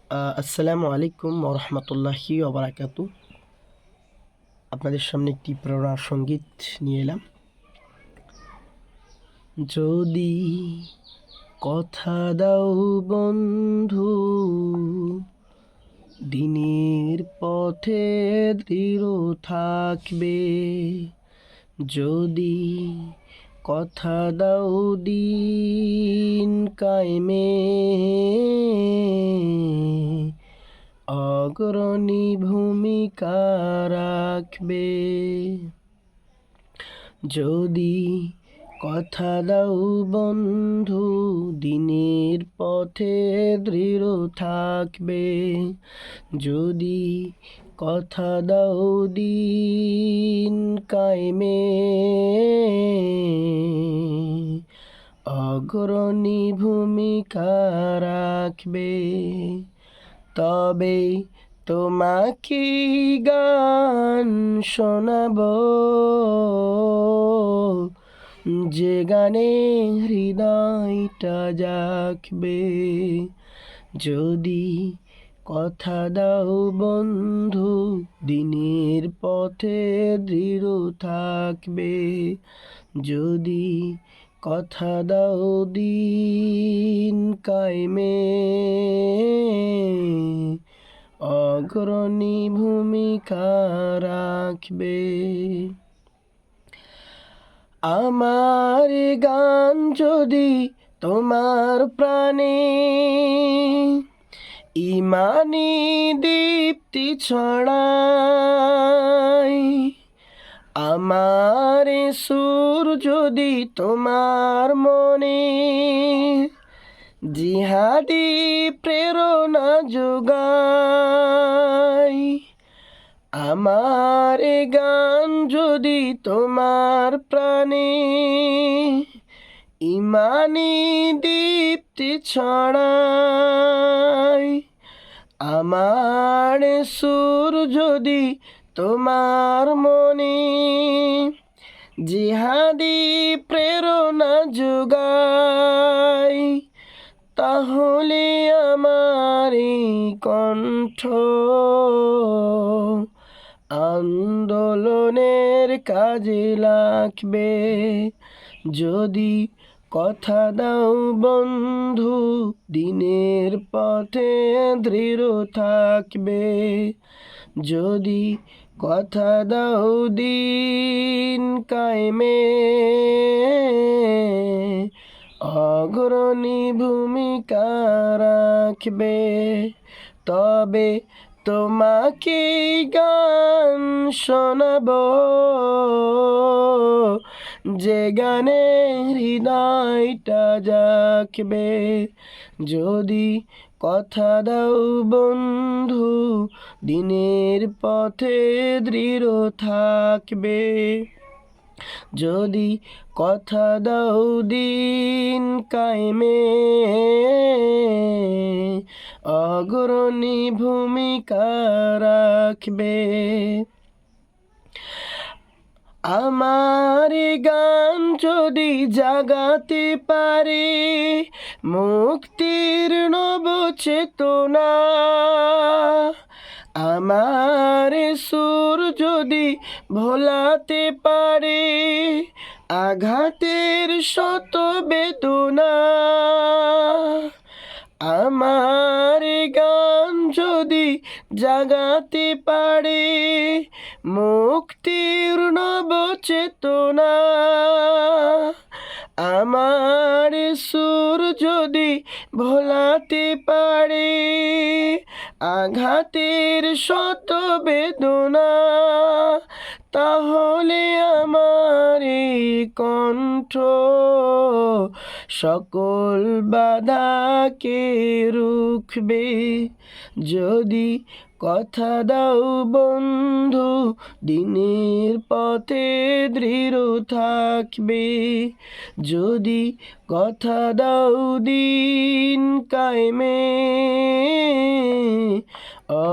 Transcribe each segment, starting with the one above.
আসসালামু আলাইকুম ওরহমতুল্লাহি ওবরাকাতু। আপনাদের সামনে একটি প্রেরণা সঙ্গীত নিয়ে এলাম। যদি কথা দাও বন্ধু, দিনের পথে দৃঢ় থাকবে। যদি কথা দাও দিন কায়েমে, অগ্রণী ভূমিকা রাখবে। যদি কথা দাও বন্ধু, দিনের পথে দৃঢ় থাকবে। যদি কথা দাও দিন কায়েমে, অগ্রণী ভূমিকা রাখবে। তবে তোমাকে গান শোনাবো, যে গানে হৃদয়টা জাগবে। যদি কথা দাও বন্ধু, দিনের পথে দৃঢ় থাকবে। যদি কথা দাও দিন কায়েমে, অগ্রণী ভূমিকা রাখবে। আমার গান যদি তোমার প্রাণে ইমানি দীপ্তি ছড়ায়, আমার সুর যদি তোমার মনে জিহাদি প্রেরণা যোগায়, আমার গান যদি তোমার প্রাণে ইমানি দীপ্তি ছড়ায়, আমার সুর যদি তোমার মনে জিহাদি প্রেরণা যোগায়, তাহলে আমার এই কণ্ঠ আন্দোলনের কাজে লাগবে। যদি কথা দাও বন্ধু, দিনের পথে দৃঢ় থাকবে। যদি কথা দাও দিন কায়েমে, অগ্রণী ভূমিকা রাখবে। তবে তোমাকে গান শোনাবো, যে গানে হৃদয়টা জাগবে। যদি কথা দাও বন্ধু, দিনের পথে দৃঢ় থাকবে। যদি কথা দাও দিন কায়েমে, অগ্রণী ভূমিকা রাখবে। আমার গান যদি জাগাতে পারে মুক্তির নব চেতনা, আমার সুর যদি ভোলাতে পারে আঘাতের শত বেদনা, আমার গান যদি জাগাতে পারে মুক্তির নব চেতনা, আমার সুর যদি ভোলাতে পারে আঘাতের শত বেদনা, তাহলে আমার এই কণ্ঠ সকল বাধাকে রুখবে। যদি কথা দাও বন্ধু, দিনের পথে দৃঢ় থাকবে। যদি কথা দাও দিন কায়েমে,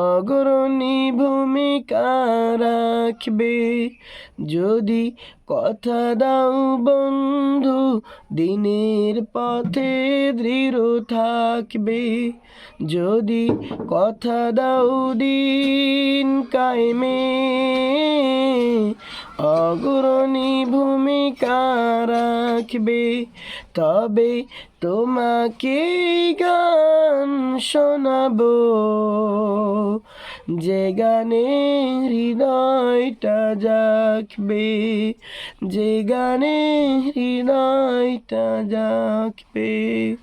অগ্রণী ভূমিকা রাখবে। যদি কথা দাও বন্ধু দিনের পথে দৃঢ় থাকবে, যদি কথা দাও দিন কায়েমে অগ্রণী ভূমিকা রাখবে, তবে তোমাকে গান শোনাবো, যে গানে হৃদয়টা জাগবে, যে গানে হৃদয়টা জাগবে।